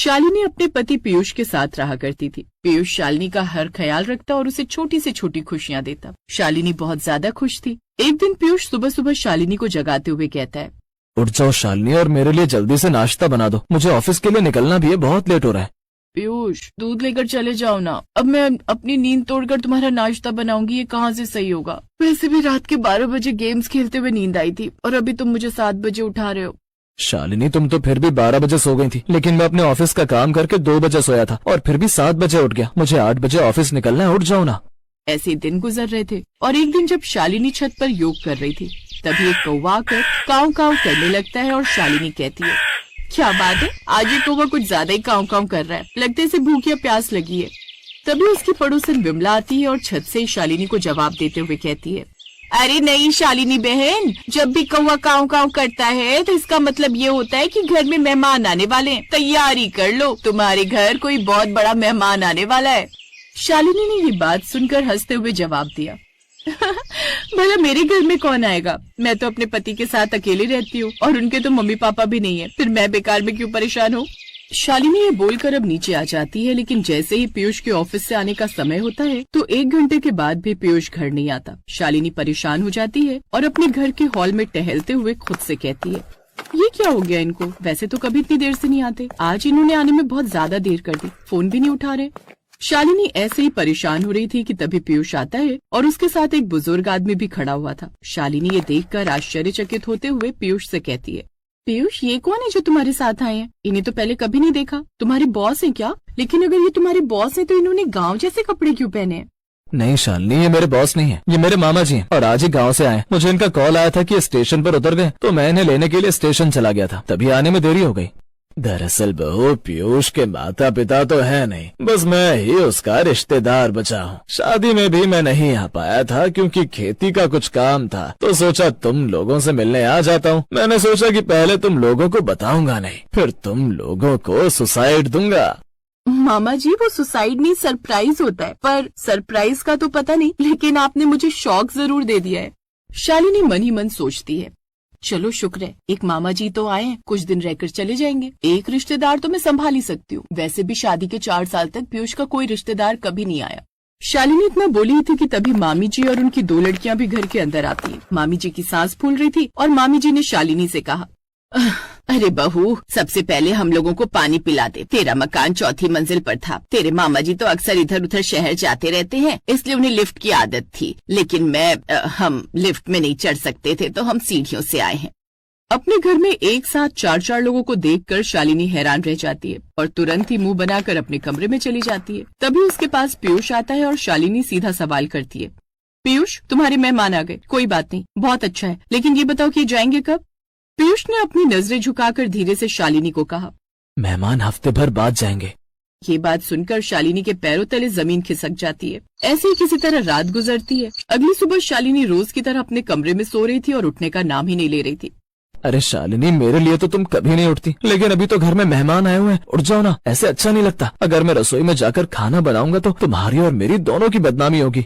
शालिनी अपने पति पीयूष के साथ रहा करती थी। पीयूष शालिनी का हर ख्याल रखता और उसे छोटी से छोटी खुशियां देता। शालिनी बहुत ज्यादा खुश थी। एक दिन पीयूष सुबह सुबह शालिनी को जगाते हुए कहता है, उठ जाओ शालिनी और मेरे लिए जल्दी से नाश्ता बना दो, मुझे ऑफिस के लिए निकलना भी है, बहुत लेट हो रहा है। पीयूष दूध लेकर चले जाओ ना, अब मैं अपनी नींद तोड़कर तुम्हारा नाश्ता बनाऊंगी, ये कहाँ से सही होगा। वैसे भी रात के 12 बजे गेम्स खेलते हुए नींद आई थी और अभी तुम मुझे 7 बजे उठा रहे हो। शालिनी तुम तो फिर भी 12 बजे सो गई थी, लेकिन मैं अपने ऑफिस का काम करके 2 बजे सोया था और फिर भी 7 बजे उठ गया। मुझे 8 बजे ऑफिस निकलना है, उठ जाओ ना। ऐसे दिन गुजर रहे थे और एक दिन जब शालिनी छत पर योग कर रही थी तभी एक कौवा आकर काव काव करने लगता है और शालिनी कहती है, क्या बात है, आज ये कौवा कुछ ज्यादा ही काव काव कर रहा है, लगता है इसे भूख या प्यास लगी है। तभी उसकी पड़ोसन विमला आती है और छत से शालिनी को जवाब देते हुए कहती है, अरे नहीं शालिनी बहन, जब भी कौवा काव काव करता है तो इसका मतलब ये होता है कि घर में मेहमान आने वाले हैं, तैयारी कर लो, तुम्हारे घर कोई बहुत बड़ा मेहमान आने वाला है। शालिनी ने ये बात सुनकर हंसते हुए जवाब दिया, भला मेरे घर में कौन आएगा, मैं तो अपने पति के साथ अकेली रहती हूँ और उनके तो मम्मी पापा भी नहीं है, फिर मैं बेकार में क्यों परेशान हूँ। शालिनी ये बोलकर अब नीचे आ जाती है, लेकिन जैसे ही पीयूष के ऑफिस से आने का समय होता है तो 1 घंटे के बाद भी पीयूष घर नहीं आता। शालिनी परेशान हो जाती है और अपने घर के हॉल में टहलते हुए खुद से कहती है, ये क्या हो गया इनको, वैसे तो कभी इतनी देर से नहीं आते, आज इन्होंने आने में बहुत ज्यादा देर कर दी, फोन भी नहीं उठा रहे। शालिनी ऐसे ही परेशान हो रही थी कि तभी पीयूष आता है और उसके साथ एक बुजुर्ग आदमी भी खड़ा हुआ था। शालिनी ये देखकर आश्चर्यचकित होते हुए पीयूष से कहती है, पीयूष ये कौन है जो तुम्हारे साथ आए हैं, इन्हें तो पहले कभी नहीं देखा, तुम्हारे बॉस हैं क्या? लेकिन अगर ये तुम्हारे बॉस हैं तो इन्होंने गांव जैसे कपड़े क्यों पहने हैं? नहीं शालिनी, ये मेरे बॉस नहीं है, ये मेरे मामा जी हैं और आज ही गांव से आए। मुझे इनका कॉल आया था कि ये स्टेशन पर उतर गए तो मैं इन्हें लेने के लिए स्टेशन चला गया था, तभी आने में देरी हो गई। दरअसल बहू पीयूष के माता पिता तो है नहीं, बस मैं ही उसका रिश्तेदार बचा हूँ। शादी में भी मैं नहीं आ पाया था क्योंकि खेती का कुछ काम था, तो सोचा तुम लोगों से मिलने आ जाता हूँ। मैंने सोचा कि पहले तुम लोगों को बताऊंगा नहीं, फिर तुम लोगों को सुसाइड दूंगा। मामा जी वो सुसाइड नहीं सरप्राइज होता है, पर सरप्राइज का तो पता नहीं, लेकिन आपने मुझे शौक जरूर दे दिया है। शालिनी मन ही मन सोचती है, चलो शुक्र है एक मामा जी तो आए हैं, कुछ दिन रहकर चले जाएंगे, एक रिश्तेदार तो मैं संभाल ही सकती हूँ। वैसे भी शादी के 4 साल तक पीयूष का कोई रिश्तेदार कभी नहीं आया। शालिनी इतना बोली ही थी कि तभी मामी जी और उनकी 2 लड़कियां भी घर के अंदर आती हैं। मामी जी की सांस फूल रही थी और मामी जी ने शालिनी से कहा, अरे बहू, सबसे पहले हम लोगों को पानी पिला दे, तेरा मकान 4थी मंजिल पर था, तेरे मामा जी तो अक्सर इधर उधर शहर जाते रहते हैं, इसलिए उन्हें लिफ्ट की आदत थी, लेकिन हम लिफ्ट में नहीं चढ़ सकते थे तो हम सीढ़ियों से आए हैं। अपने घर में एक साथ 4 लोगों को देखकर शालिनी हैरान रह जाती है और तुरंत ही मुंह बनाकर अपने कमरे में चली जाती है। तभी उसके पास पीयूष आता है और शालिनी सीधा सवाल करती है, पीयूष तुम्हारे मेहमान आ गए, कोई बात नहीं, बहुत अच्छा है, लेकिन ये बताओ कि जाएंगे कब? पीयूष ने अपनी नजरें झुकाकर धीरे से शालिनी को कहा, मेहमान हफ्ते भर बाद जाएंगे। ये बात सुनकर शालिनी के पैरों तले जमीन खिसक जाती है। ऐसे ही किसी तरह रात गुजरती है। अगली सुबह शालिनी रोज की तरह अपने कमरे में सो रही थी और उठने का नाम ही नहीं ले रही थी। अरे शालिनी, मेरे लिए तो तुम कभी नहीं उठती, लेकिन अभी तो घर में मेहमान आए हुए हैं, उठ जाओ ना, ऐसे अच्छा नहीं लगता। अगर मैं रसोई में जाकर खाना बनाऊंगा तो तुम्हारी और मेरी दोनों की बदनामी होगी।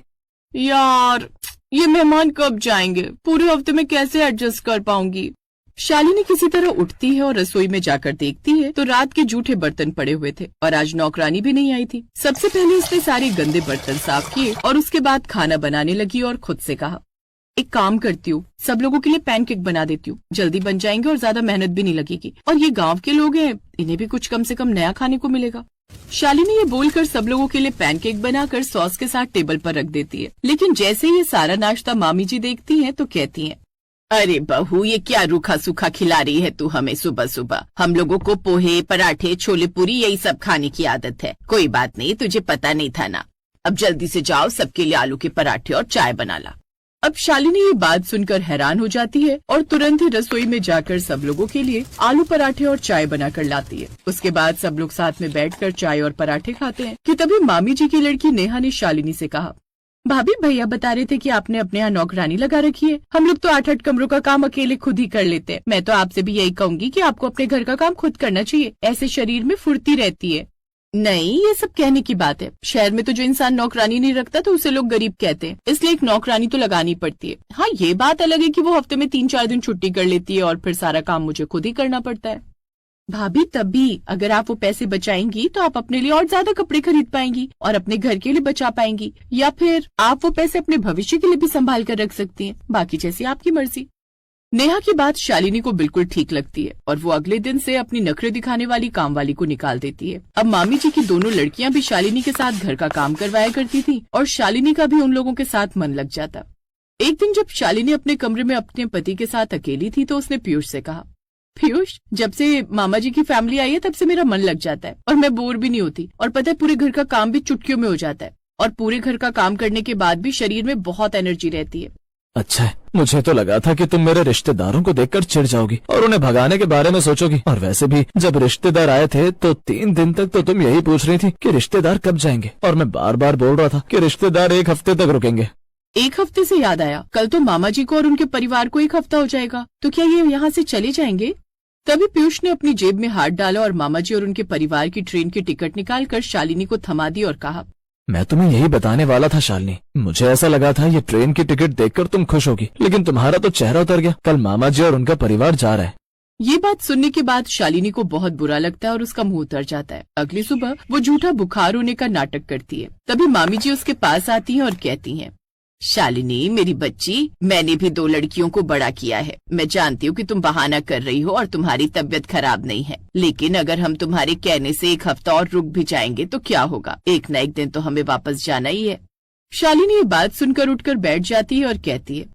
यार ये मेहमान कब जाएंगे, पूरे हफ्ते में कैसे एडजस्ट कर पाऊंगी। शालिनी किसी तरह उठती है और रसोई में जाकर देखती है तो रात के जूठे बर्तन पड़े हुए थे और आज नौकरानी भी नहीं आई थी। सबसे पहले उसने सारे गंदे बर्तन साफ किए और उसके बाद खाना बनाने लगी और खुद से कहा, एक काम करती हूँ, सब लोगों के लिए पैनकेक बना देती हूँ, जल्दी बन जाएंगे और ज्यादा मेहनत भी नहीं लगेगी, और ये गांव के लोग हैं, इन्हें भी कुछ कम से कम नया खाने को मिलेगा। शालिनी ये बोलकर सब लोगों के लिए पैनकेक बनाकर सॉस के साथ टेबल पर रख देती है, लेकिन जैसे ये सारा नाश्ता मामी जी देखती हैं तो कहती हैं, अरे बहू ये क्या रूखा सूखा खिला रही है तू हमें सुबह सुबह, हम लोगों को पोहे पराठे छोले पूरी यही सब खाने की आदत है। कोई बात नहीं, तुझे पता नहीं था ना, अब जल्दी से जाओ सबके लिए आलू के पराठे और चाय बना ला। अब शालिनी ये बात सुनकर हैरान हो जाती है और तुरंत ही रसोई में जाकर सब लोगों के लिए आलू पराठे और चाय बनाकर लाती है। उसके बाद सब लोग साथ में बैठकर चाय और पराठे खाते हैं कि तभी मामी जी की लड़की नेहा ने शालिनी से कहा, भाभी भैया बता रहे थे कि आपने अपने यहाँ नौकरानी लगा रखी है, हम लोग तो 8-8 कमरों का काम अकेले खुद ही कर लेते हैं। मैं तो आपसे भी यही कहूंगी कि आपको अपने घर का काम खुद करना चाहिए, ऐसे शरीर में फुर्ती रहती है। नहीं, ये सब कहने की बात है, शहर में तो जो इंसान नौकरानी नहीं रखता तो उसे लोग गरीब कहते हैं, इसलिए एक नौकरानी तो लगानी पड़ती है। हाँ ये बात अलग है कि वो हफ्ते में 3-4 दिन छुट्टी कर लेती है और फिर सारा काम मुझे खुद ही करना पड़ता है। भाभी तब भी अगर आप वो पैसे बचाएंगी तो आप अपने लिए और ज्यादा कपड़े खरीद पाएंगी और अपने घर के लिए बचा पाएंगी, या फिर आप वो पैसे अपने भविष्य के लिए भी संभाल कर रख सकती हैं। बाकी जैसी आपकी मर्जी। नेहा की बात शालिनी को बिल्कुल ठीक लगती है और वो अगले दिन से अपनी नखरे दिखाने वाली कामवाली को निकाल देती है। अब मामी जी की दोनों लड़कियां भी शालिनी के साथ घर का काम करवाया करती थी और शालिनी का भी उन लोगों के साथ मन लग जाता। एक दिन जब शालिनी अपने कमरे में अपने पति के साथ अकेली थी तो उसने पीयूष से कहा, पीयूष, जब से मामा जी की फैमिली आई है तब से मेरा मन लग जाता है और मैं बोर भी नहीं होती, और पता है पूरे घर का काम भी चुटकियों में हो जाता है, और पूरे घर का काम करने के बाद भी शरीर में बहुत एनर्जी रहती है। अच्छा है, मुझे तो लगा था कि तुम मेरे रिश्तेदारों को देखकर चिढ़ जाओगी और उन्हें भगाने के बारे में सोचोगी। और वैसे भी जब रिश्तेदार आए थे तो 3 दिन तक तो तुम यही पूछ रही थी कि रिश्तेदार कब जाएंगे, और मैं बार बार बोल रहा था कि रिश्तेदार 1 हफ्ते तक रुकेंगे। 1 हफ्ते से याद आया, कल तो मामा जी को और उनके परिवार को 1 हफ्ता हो जाएगा, तो क्या ये यहाँ से चले जाएंगे? तभी पीयूष ने अपनी जेब में हाथ डाला और मामा जी और उनके परिवार की ट्रेन की टिकट निकालकर शालिनी को थमा दी और कहा, मैं तुम्हें यही बताने वाला था शालिनी, मुझे ऐसा लगा था ये ट्रेन की टिकट देखकर तुम खुश होगी, लेकिन तुम्हारा तो चेहरा उतर गया। कल मामा जी और उनका परिवार जा रहा है। ये बात सुनने के बाद शालिनी को बहुत बुरा लगता है और उसका मुंह उतर जाता है। अगली सुबह वो झूठा बुखार होने का नाटक करती है। तभी मामी जी उसके पास आती हैं और कहती हैं, शालिनी मेरी बच्ची, मैंने भी 2 लड़कियों को बड़ा किया है। मैं जानती हूँ कि तुम बहाना कर रही हो और तुम्हारी तबीयत खराब नहीं है, लेकिन अगर हम तुम्हारे कहने से 1 हफ्ता और रुक भी जाएंगे तो क्या होगा, एक न एक दिन तो हमें वापस जाना ही है। शालिनी ये बात सुनकर उठकर बैठ जाती है और कहती है,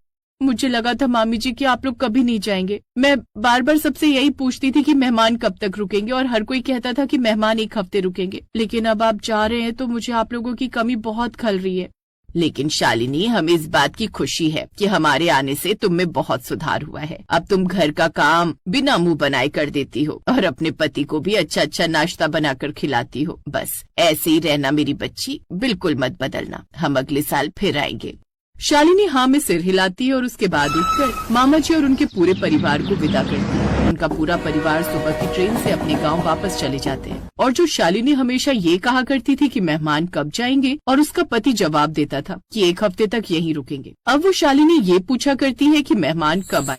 मुझे लगा था मामी जी कि आप लोग कभी नहीं जाएंगे। मैं बार बार सबसे यही पूछती थी कि मेहमान कब तक रुकेंगे, और हर कोई कहता था कि मेहमान 1 हफ्ते रुकेंगे, लेकिन अब आप जा रहे हैं तो मुझे आप लोगों की कमी बहुत खल रही है। लेकिन शालिनी, हमें इस बात की खुशी है कि हमारे आने से तुम में बहुत सुधार हुआ है। अब तुम घर का काम बिना मुंह बनाए कर देती हो और अपने पति को भी अच्छा अच्छा नाश्ता बनाकर खिलाती हो। बस ऐसे ही रहना मेरी बच्ची, बिल्कुल मत बदलना। हम अगले साल फिर आएंगे। शालिनी हाँ में सिर हिलाती है और उसके बाद उठकर मामा जी और उनके पूरे परिवार को विदा करती है। उनका पूरा परिवार सुबह की ट्रेन से अपने गांव वापस चले जाते हैं। और जो शालिनी हमेशा ये कहा करती थी कि मेहमान कब जाएंगे, और उसका पति जवाब देता था कि 1 हफ्ते तक यहीं रुकेंगे, अब वो शालिनी ये पूछा करती है कि मेहमान कब आए।